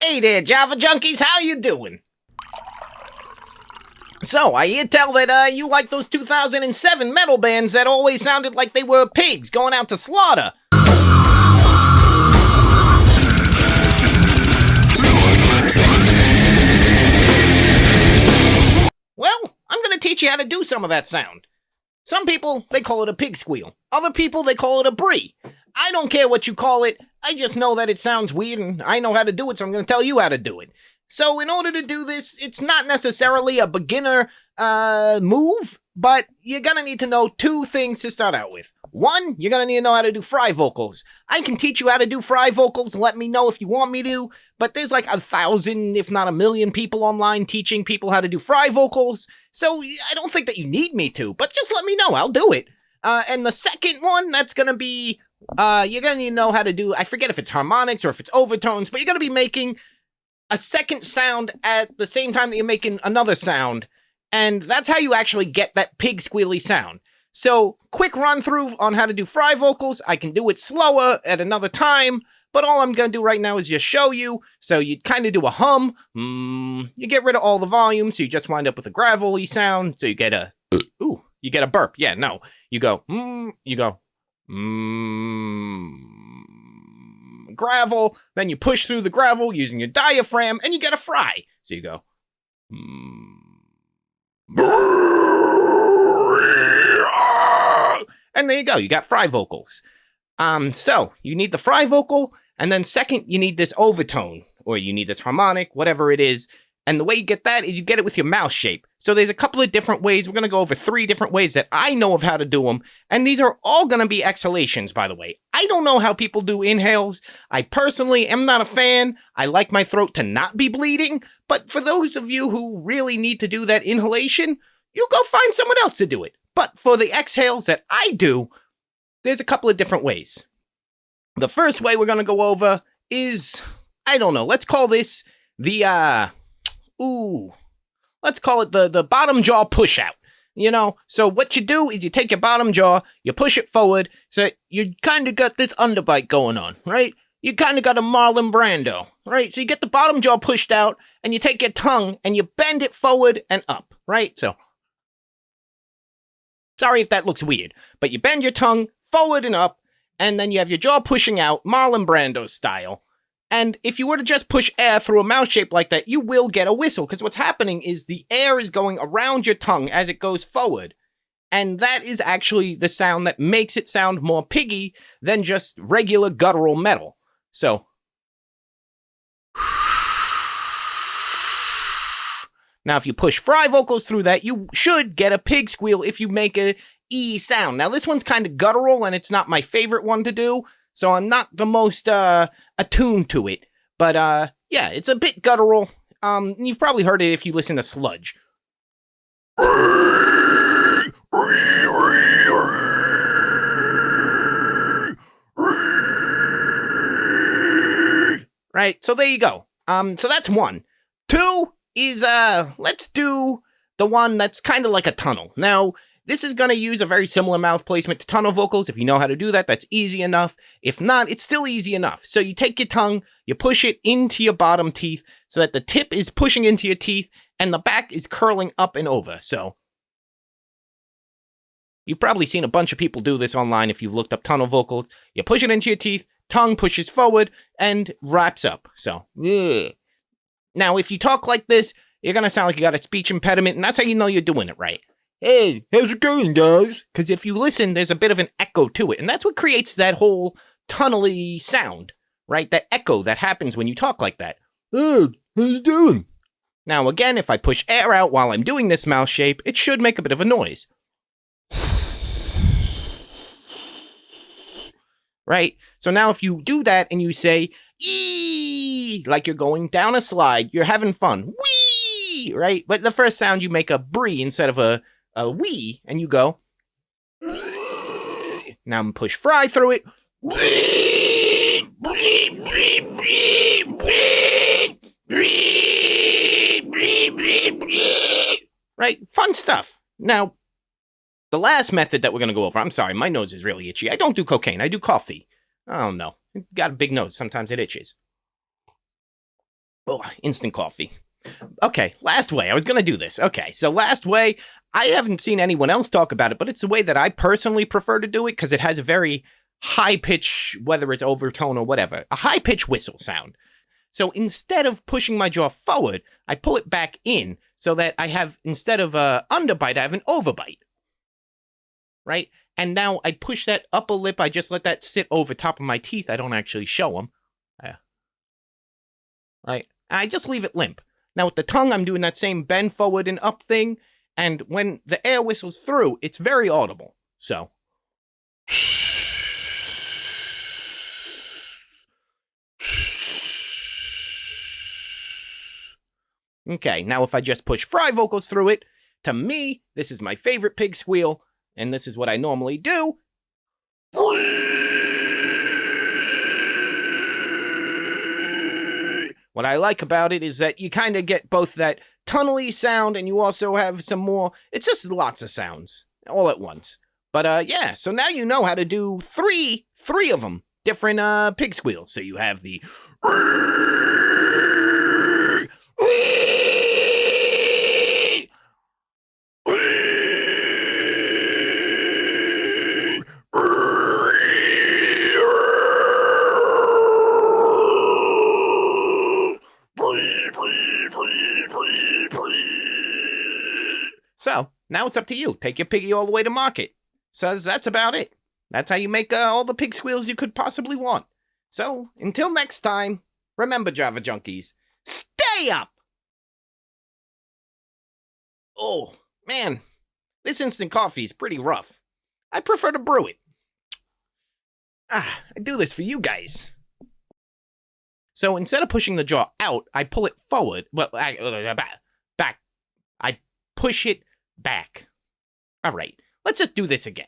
Hey there, Java junkies, how you doing? So, I hear tell that you like those 2007 metal bands that always sounded like they were pigs going out to slaughter. Well, I'm gonna teach you how to do some of that sound. Some people, they call it a pig squeal. Other people, they call it a Bree. I don't care what you call it, I just know that it sounds weird and I know how to do it, so I'm gonna tell you how to do it. So in order to do this, it's not necessarily a beginner move, but you're gonna need to know two things to start out with. One, you're gonna need to know how to do fry vocals. I can teach you how to do fry vocals, let me know if you want me to, but there's like 1,000, if not 1,000,000 people online teaching people how to do fry vocals, so I don't think that you need me to, but just let me know, I'll do it. And the second one, that's gonna be, you're gonna need to know how to do, I forget if it's harmonics or if it's overtones, but you're gonna be making a second sound at the same time that you're making another sound, and that's how you actually get that pig squealy sound. So, quick run through on how to do fry vocals. I can do it slower at another time, but all I'm gonna do right now is just show you. So you kind of do a hum, you get rid of all the volume, so you just wind up with a gravelly sound, so you get a, you get a burp, yeah, no. You go, you go, gravel, then you push through the gravel using your diaphragm, and you get a fry. So you go, and there you go, you got fry vocals. So you need the fry vocal, and then second, you need this overtone, or you need this harmonic, whatever it is. And the way you get that is you get it with your mouth shape. So there's a couple of different ways. We're going to go over 3 different ways that I know of how to do them. And these are all going to be exhalations, by the way. I don't know how people do inhales. I personally am not a fan. I like my throat to not be bleeding. But for those of you who really need to do that inhalation, you go find someone else to do it. But for the exhales that I do, there's a couple of different ways. The first way we're going to go over is, I don't know, let's call this the, let's call it the bottom jaw push out. You know, so what you do is you take your bottom jaw, you push it forward, so you kind of got this underbite going on, right? You kind of got a Marlon Brando, right? So you get the bottom jaw pushed out, and you take your tongue, and you bend it forward and up, right? So, sorry if that looks weird, but you bend your tongue forward and up, and then you have your jaw pushing out, Marlon Brando style. And if you were to just push air through a mouth shape like that, you will get a whistle, because what's happening is the air is going around your tongue as it goes forward. And that is actually the sound that makes it sound more piggy than just regular guttural metal. So, now if you push fry vocals through that, you should get a pig squeal if you make a E sound. Now this one's kind of guttural, and it's not my favorite one to do, so I'm not the most attuned to it. But yeah, it's a bit guttural. You've probably heard it if you listen to Sludge. Right, so there you go. So that's one. Two is, let's do the one that's kind of like a tunnel. Now, this is going to use a very similar mouth placement to tunnel vocals. If you know how to do that, that's easy enough. If not, it's still easy enough. So you take your tongue, you push it into your bottom teeth so that the tip is pushing into your teeth and the back is curling up and over. So you've probably seen a bunch of people do this online if you've looked up tunnel vocals. You push it into your teeth, tongue pushes forward and wraps up. So, yeah. Now, if you talk like this, you're going to sound like you got a speech impediment, and that's how you know you're doing it right. Hey, how's it going, guys? Because if you listen, there's a bit of an echo to it, and that's what creates that whole tunnely sound, right? That echo that happens when you talk like that. Hey, how you doing? Now, again, if I push air out while I'm doing this mouth shape, it should make a bit of a noise. Right? So now if you do that and you say, ee, like you're going down a slide, you're having fun. Wee! Right? But the first sound, you make a Bree instead of a wee, and you go. Now push fry through it. Right? Fun stuff. Now, the last method that we're going to go over, I'm sorry, my nose is really itchy. I don't do cocaine, I do coffee. I don't know. Got a big nose, sometimes it itches. Oh, instant coffee. Okay, last way. I was going to do this. Okay, so last way, I haven't seen anyone else talk about it, but it's the way that I personally prefer to do it because it has a very high pitch, whether it's overtone or whatever, a high pitch whistle sound. So instead of pushing my jaw forward, I pull it back in so that I have, instead of a underbite, I have an overbite. Right? And now I push that upper lip. I just let that sit over top of my teeth. I don't actually show them. Right? And I just leave it limp. Now with the tongue, I'm doing that same bend forward and up thing. And when the air whistles through, it's very audible. So. Okay, now if I just push fry vocals through it, to me, this is my favorite pig squeal, and this is what I normally do. What I like about it is that you kind of get both that tunnely sound and you also have some more, it's just lots of sounds all at once. But yeah, so now you know how to do three of them, different pig squeals. So you have the So, now it's up to you. Take your piggy all the way to market. So that's about it. That's how you make all the pig squeals you could possibly want. So, until next time, remember, Java Junkies, stay up! Oh, man, this instant coffee is pretty rough. I prefer to brew it. I do this for you guys. So instead of pushing the jaw out, I pull it forward. Well, back. I push it back. All right, let's just do this again.